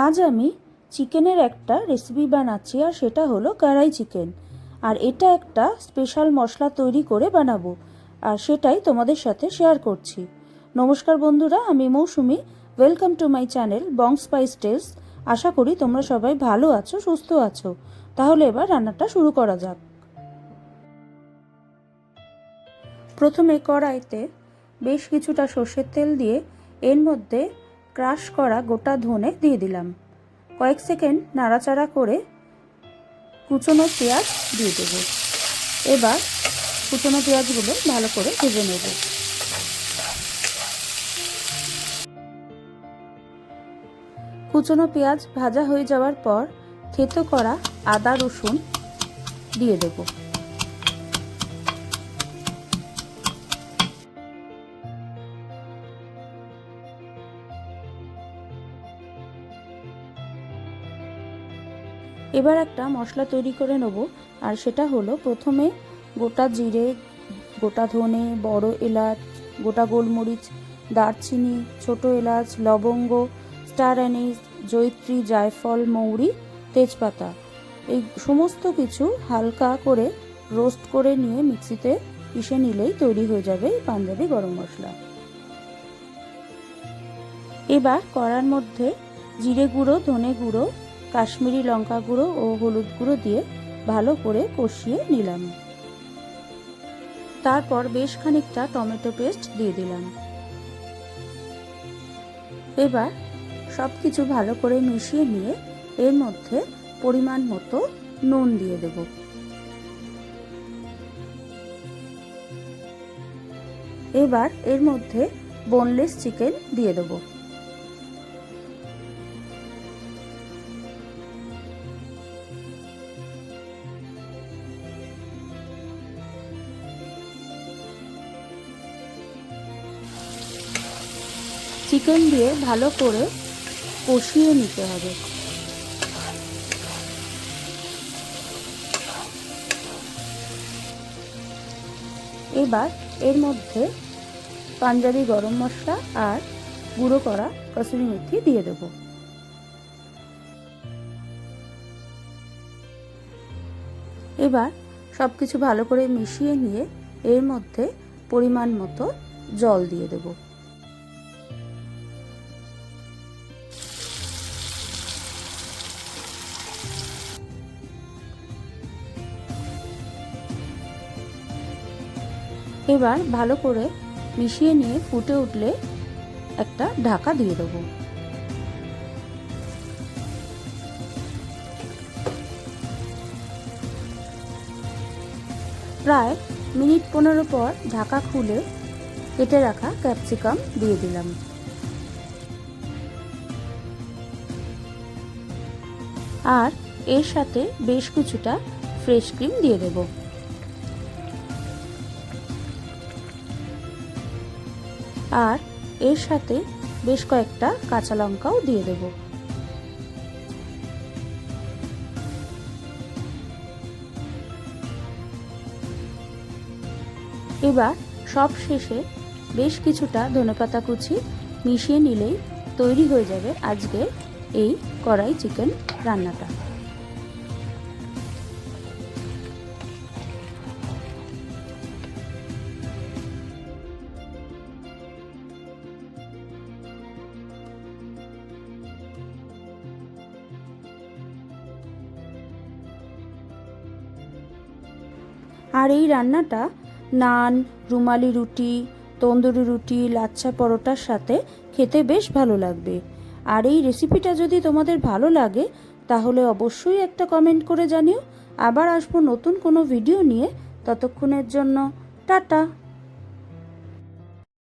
আজ আমি চিকেনের একটা রেসিপি বানাচ্ছি, আর সেটা হলো কড়াই চিকেন। আর এটা একটা স্পেশাল মশলা তৈরি করে বানাবো, আর সেটাই তোমাদের সাথে শেয়ার করছি। নমস্কার বন্ধুরা, আমি Mousumi. Welcome to my channel Bong Spice Tales. আশা করি তোমরা সবাই ভালো আছো, সুস্থ আছো। তাহলে এবার রান্নাটা শুরু করা যাক। প্রথমে কড়াইতে বেশ কিছুটা সর্ষের তেল দিয়ে এর মধ্যে ক্রাশ করা গোটা ধনে দিয়ে দিলাম। কয়েক সেকেন্ড নাড়াচাড়া করে কুচনো পেঁয়াজ দিয়ে দেব। এবার কুচনো পেঁয়াজগুলো ভালো করে ভেজে নেব। কুচনো পেঁয়াজ ভাজা হয়ে যাওয়ার পর থেতো করা আদা রসুন দিয়ে দেব। এবার একটা মশলা তৈরি করে নেব, আর সেটা হলো প্রথমে গোটা জিরে, গোটা ধনে, বড় এলাচ, গোটা গোলমরিচ, দারচিনি, ছোট এলাচ, লবঙ্গ, স্টার অ্যানিস, জয়িত্রী, জায়ফল, মৌরি, তেজপাতা, এই সমস্ত কিছু হালকা করে রোস্ট করে নিয়ে মিক্সিতে পিষে নিলেই তৈরি হয়ে যাবে পাঞ্জাবি গরম মশলা। এবার কড়ার মধ্যে জিরে গুঁড়ো, ধনে গুঁড়ো, কাশ্মীরি লঙ্কা গুঁড়ো ও হলুদ গুঁড়ো দিয়ে ভালো করে কষিয়ে নিলাম। তারপর বেশ খানিকটা টমেটো পেস্ট দিয়ে দিলাম। এবার সব কিছু ভালো করে মিশিয়ে নিয়ে এর মধ্যে পরিমাণ মতো নুন দিয়ে দেব। এবার এর মধ্যে বোনলেস চিকেন দিয়ে দেব। চিকেন দিয়ে ভালো করে কষিয়ে নিতে হবে। এবার এর মধ্যে পাঞ্জাবি গরম মশলা আর গুঁড়ো করা কসুরি মেথি দিয়ে দেব। এবার সব কিছু ভালো করে মিশিয়ে নিয়ে এর মধ্যে পরিমাণ মতো জল দিয়ে দেব। এবার ভালো করে মিশিয়ে নিয়ে ফুটে উঠলে একটা ঢাকা দিয়ে দেবো। প্রায় মিনিট 15 পর ঢাকা খুলে কেটে রাখা ক্যাপসিকাম দিয়ে দিলাম। আর এর সাথে বেশ কিছুটা ফ্রেশ ক্রিম দিয়ে দেব। আর এর সাথে বেশ কয়েকটা কাঁচা লঙ্কাও দিয়ে দেব। এবার সব শেষে বেশ কিছুটা ধনেপাতা কুচি মিশিয়ে নিলেই তৈরি হয়ে যাবে আজকে এই কড়াই চিকেন রান্নাটা। আর এই রান্নাটা নান, রুমালি রুটি, তন্দুরি রুটি, লাচ্ছা পরোটার সাথে খেতে বেশ ভালো লাগবে। আর এই রেসিপিটা যদি তোমাদের ভালো লাগে তাহলে অবশ্যই একটা কমেন্ট করে জানিও। আবার আসবো নতুন কোনো ভিডিও নিয়ে। ততক্ষণের জন্য টাটা।